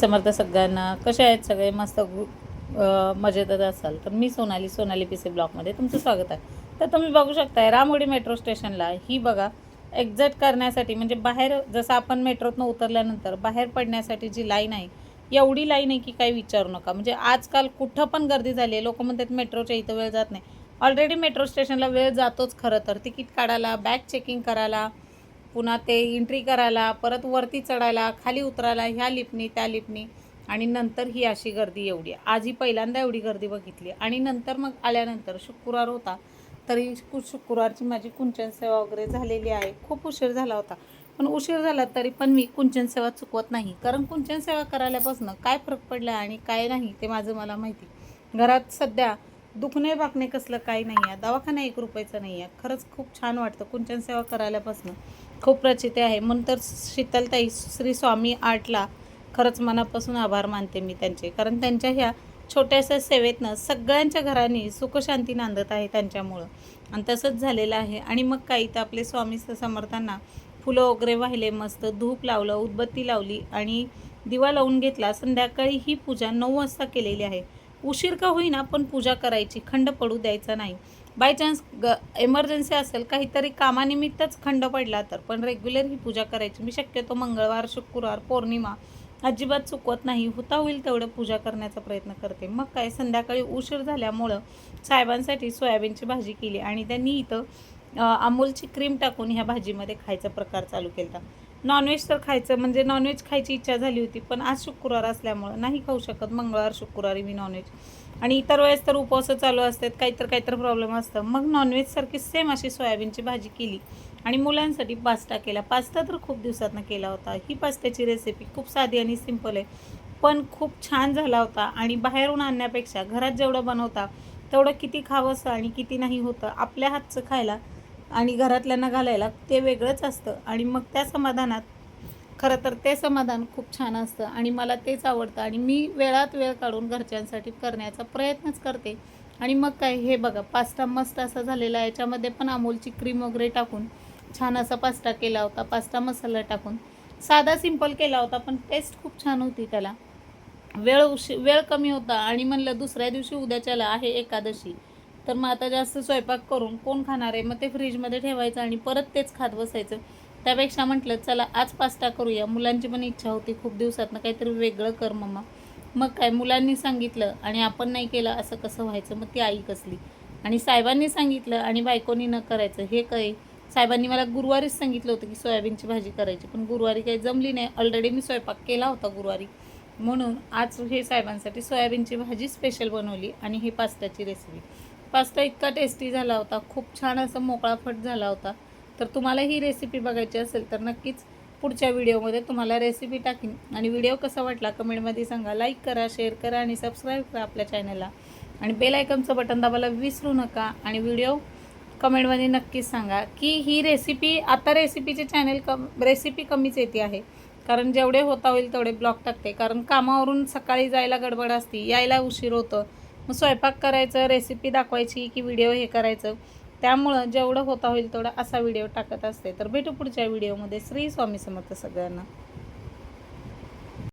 समर्थ सगळ्यांना. कसे आहेत सगळे? मस्त मजेतच असाल तर मी सोनाली पीसी ब्लॉगमध्ये तुमचं स्वागत आहे. तर तुम्ही बघू शकताय रामोडी मेट्रो स्टेशनला ही बघा एक्झिट करण्यासाठी, म्हणजे बाहेर जसं आपण मेट्रोतनं उतरल्यानंतर बाहेर पडण्यासाठी जी लाईन आहे, एवढी लाईन आहे की काही विचारू नका. म्हणजे आजकाल कुठं पण गर्दी झाली आहे. लोक म्हणतात मेट्रोच्या इथं वेळ जात नाही. ऑलरेडी मेट्रो स्टेशनला वेळ जातोच खरं तर. तिकीट काढायला, बॅग चेकिंग करायला, पुन्हा ते एंट्री करायला, परत वरती चढायला, खाली उतरायला, ह्या लिफ्टनी त्या लिफ्टनी, आणि नंतर ही अशी गर्दी एवढी. आज ही पहिल्यांदा एवढी गर्दी बघितली. आणि नंतर मग आल्यानंतर शुक्रवार होता, तरी शुक्रवारची माझी कुंचन सेवा वगैरे झालेली आहे. खूप उशीर झाला होता, पण उशीर झाला तरी पण मी कुंचन सेवा चुकवत नाही. कारण कुंचन सेवा करायल्यापासून काय फरक पडला आणि काय नाही ते माझं मला माहिती. घरात सध्या दुखणे भाकणे कसलं काही नाही आहे. दवाखाना 1 रुपयाचा नाही आहे. खरंच खूप छान वाटतं कुंचन सेवा करायल्यापासून. खूप प्रचिती आहे. म्हणून तर शीतलताई श्री स्वामी आर्टला खरंच मनापासून आभार मानते मी त्यांचे. कारण त्यांच्या ह्या छोट्याशा सेवेतनं सगळ्यांच्या घरांनी सुखशांती नांदत आहे त्यांच्यामुळं. आणि तसंच झालेलं आहे. आणि मग काही तर आपले स्वामी समर्थांना फुलं वगैरे वाहिले, मस्त धूप लावलं, उदबत्ती लावली आणि दिवा लावून घेतला. संध्याकाळी ही पूजा 9 वाजता केलेली आहे. उशीर का होईना पण पूजा करायची, खंड पडू द्यायचा नाही. बाय चान्स एमर्जन्सी असेल, काहीतरी कामानिमित्तच खंड पडला तर, पण रेग्युलर ही पूजा करायची. मी शक्यतो मंगळवार, शुक्रवार, पौर्णिमा अजिबात चुकवत नाही. होता होईल तेवढं पूजा करण्याचा प्रयत्न करते. मग काय, संध्याकाळी उशीर झाल्यामुळं साहेबांसाठी सोयाबीनची भाजी केली आणि त्यांनी इथं अमूलची क्रीम टाकून ह्या भाजीमध्ये खायचा प्रकार चालू केला. नॉनव्हेज तर खायचं, म्हणजे नॉनव्हेज खायची इच्छा झाली होती, पण आज शुक्रवार असल्यामुळं नाही खाऊ शकत. मंगळवार शुक्रवारी मी नॉनव्हेज, आणि इतर वेळेस तर उपवास चालू असतात, काहीतर प्रॉब्लेम असतं. मग नॉनव्हेजसारखी सेम अशी सोयाबीनची भाजी केली आणि मुलांसाठी पास्ता केला. पास्ता तर खूप दिवसातनं केला होता. ही पास्त्याची रेसिपी खूप साधी आणि सिंपल आहे, पण खूप छान झाला होता. आणि बाहेरून आणण्यापेक्षा घरात जेवढं बनवता तेवढं किती खावंसं आणि किती नाही होतं. आपल्या हातचं खायला आणि घरातल्यांना घालायला ते वेगळंच असतं. आणि मग त्या समाधानात, खरं तर ते समाधान खूप छान असतं आणि मला तेच आवडतं. आणि मी वेळात वेळ काढून घरच्यांसाठी करण्याचा प्रयत्नच करते. आणि मग काय, हे बघा पास्ता मस्त असा झालेला आहे. याच्यामध्ये पण अमूलची क्रीम वगैरे टाकून छान असा पास्ता केला होता. पास्ता मसाला टाकून साधा सिंपल केला होता, पण टेस्ट खूप छान होती त्याला. वेळ कमी होता आणि म्हणलं दुसऱ्या दिवशी उद्याच्याला आहे एकादशी, तर मग आता जास्त स्वयंपाक करून कोण खाणार आहे. मग ते फ्रीजमध्ये ठेवायचं आणि परत तेच खात बसायचं. त्यापेक्षा म्हटलं चला आज पास्ता करूया. मुलांची पण इच्छा होती खूप दिवसातनं काहीतरी वेगळं कर मम्मा. मग काय, मुलांनी सांगितलं आणि आपण नाही केलं असं कसं व्हायचं. मग ती आई कसली. आणि साहेबांनी सांगितलं आणि बायकोनी न करायचं हे काय. साहेबांनी मला गुरुवारीच सांगितलं होतं की सोयाबीनची भाजी करायची, पण गुरुवारी काही जमली नाही. ऑलरेडी मी स्वयंपाक केला होता गुरुवारी, म्हणून आज हे साहेबांसाठी सोयाबीनची भाजी स्पेशल बनवली आणि ही पास्त्याची रेसिपी. पास्ता इतका टेस्टी झाला होता, खूप छान असा मोकळाफट झाला होता. तर तुम्हाला ही रेसिपी बघायची असेल तर नक्कीच पुढच्या व्हिडिओमध्ये तुम्हाला रेसिपी टाकीन. आणि व्हिडिओ कसा वाटला कमेंटमध्ये सांगा. लाईक करा, शेअर करा आणि सबस्क्राईब करा आपल्या चॅनलला. आणि बेल आयकॉनचं बटन दाबायला विसरू नका. आणि व्हिडिओ कमेंटमध्ये नक्कीच सांगा की ही रेसिपी, आता रेसिपीचे चॅनल रेसिपी कमीच येते आहे, कारण जेवढे होता होईल तेवढे ब्लॉग टाकते. कारण कामावरून सकाळी जायला गडबड असते, यायला उशीर होतं, मग स्वयंपाक करायचं, रेसिपी दाखवायची की व्हिडिओ हे करायचं. त्यामुळं जेवढं होता होईल तेवढं असा व्हिडिओ टाकत असते. तर भेटू पुढच्या व्हिडिओमध्ये. श्री स्वामी समर्थ सगळ्यांना.